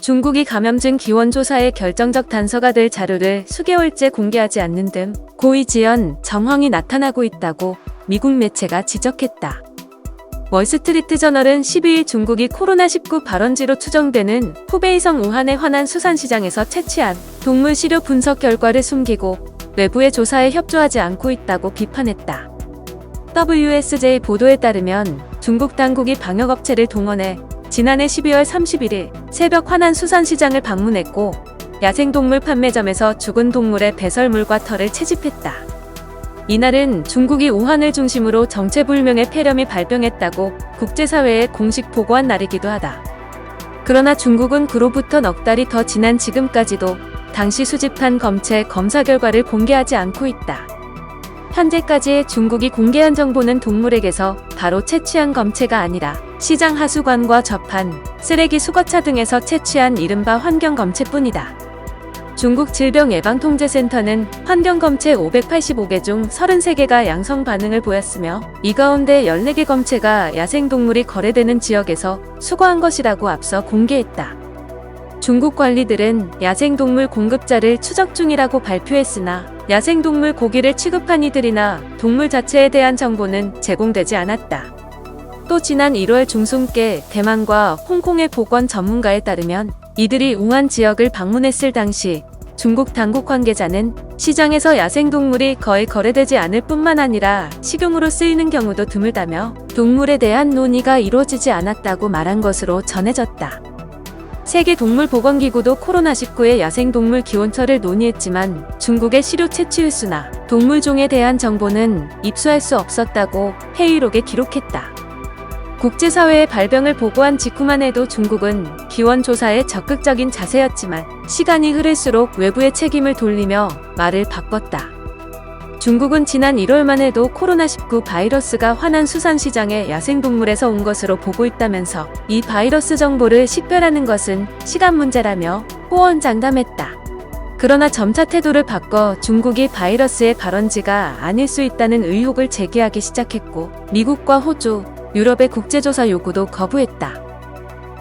중국이 감염증 기원 조사의 결정적 단서가 될 자료를 수개월째 공개하지 않는 등 고의 지연, 정황이 나타나고 있다고 미국 매체가 지적했다. 월스트리트 저널은 12일 중국이 코로나19 발원지로 추정되는 후베이성 우한의 화난 수산시장에서 채취한 동물 시료 분석 결과를 숨기고 외부의 조사에 협조하지 않고 있다고 비판했다. WSJ 보도에 따르면 중국 당국이 방역업체를 동원해 지난해 12월 31일 새벽 화난 수산시장을 방문했고 야생동물 판매점에서 죽은 동물의 배설물과 털을 채집했다. 이날은 중국이 우한을 중심으로 정체불명의 폐렴이 발병했다고 국제사회에 공식 보고한 날이기도 하다. 그러나 중국은 그로부터 넉 달이 더 지난 지금까지도 당시 수집한 검체 검사 결과를 공개하지 않고 있다. 현재까지 중국이 공개한 정보는 동물에게서 바로 채취한 검체가 아니라 시장 하수관과 접한 쓰레기 수거차 등에서 채취한 이른바 환경검체뿐이다. 중국 질병예방통제센터는 환경검체 585개 중 33개가 양성 반응을 보였으며 이 가운데 14개 검체가 야생동물이 거래되는 지역에서 수거한 것이라고 앞서 공개했다. 중국 관리들은 야생동물 공급자를 추적 중이라고 발표했으나 야생동물 고기를 취급한 이들이나 동물 자체에 대한 정보는 제공되지 않았다. 또 지난 1월 중순께 대만과 홍콩의 보건 전문가에 따르면 이들이 우한 지역을 방문했을 당시 중국 당국 관계자는 시장에서 야생동물이 거의 거래되지 않을 뿐만 아니라 식용으로 쓰이는 경우도 드물다며 동물에 대한 논의가 이루어지지 않았다고 말한 것으로 전해졌다. 세계동물보건기구도 코로나19의 야생동물 기원처를 논의했지만 중국의 시료 채취 횟수나 동물종에 대한 정보는 입수할 수 없었다고 회의록에 기록했다. 국제사회에 발병을 보고한 직후만 해도 중국은 기원 조사에 적극적인 자세였지만 시간이 흐를수록 외부의 책임을 돌리며 말을 바꿨다. 중국은 지난 1월만 해도 코로나19 바이러스가 화난 수산시장의 야생동물에서 온 것으로 보고 있다면서 이 바이러스 정보를 식별하는 것은 시간 문제라며 호언장담했다. 그러나 점차 태도를 바꿔 중국이 바이러스의 발원지가 아닐 수 있다는 의혹을 제기하기 시작했고 미국과 호주, 유럽의 국제조사 요구도 거부했다.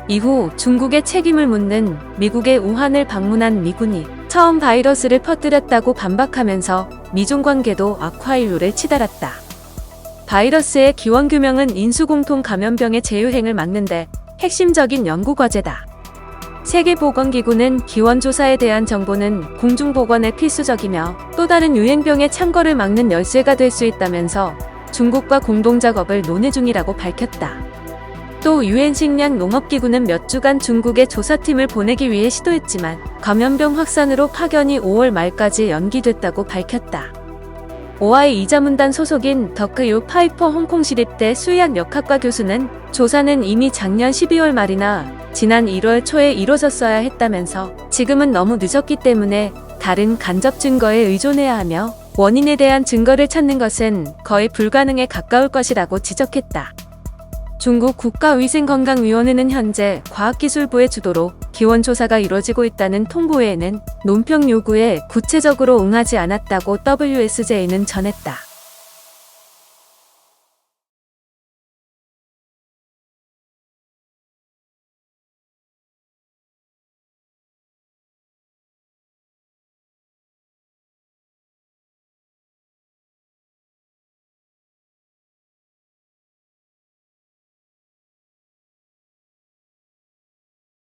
이후 중국의 책임을 묻는 미국의 우한을 방문한 미군이 처음 바이러스를 퍼뜨렸다고 반박하면서 미중 관계도 악화의 치달았다. 바이러스의 기원 규명은 인수공통 감염병의 재유행을 막는데 핵심적인 연구 과제다. 세계보건기구는 기원 조사에 대한 정보는 공중보건에 필수적이며 또 다른 유행병의 창궐을 막는 열쇠가 될 수 있다면서 중국과 공동작업을 논의 중이라고 밝혔다. 또 유엔 식량농업기구는 몇 주간 중국에 조사팀을 보내기 위해 시도했지만 감염병 확산으로 파견이 5월 말까지 연기됐다고 밝혔다. OI 이자문단 소속인 더크유 파이퍼 홍콩시립대 수의학역학과 교수는 조사는 이미 작년 12월 말이나 지난 1월 초에 이뤄졌어야 했다면서 지금은 너무 늦었기 때문에 다른 간접 증거에 의존해야 하며 원인에 대한 증거를 찾는 것은 거의 불가능에 가까울 것이라고 지적했다. 중국 국가위생건강위원회는 현재 과학기술부의 주도로 기원조사가 이뤄지고 있다는 통보 외에는 논평 요구에 구체적으로 응하지 않았다고 WSJ는 전했다.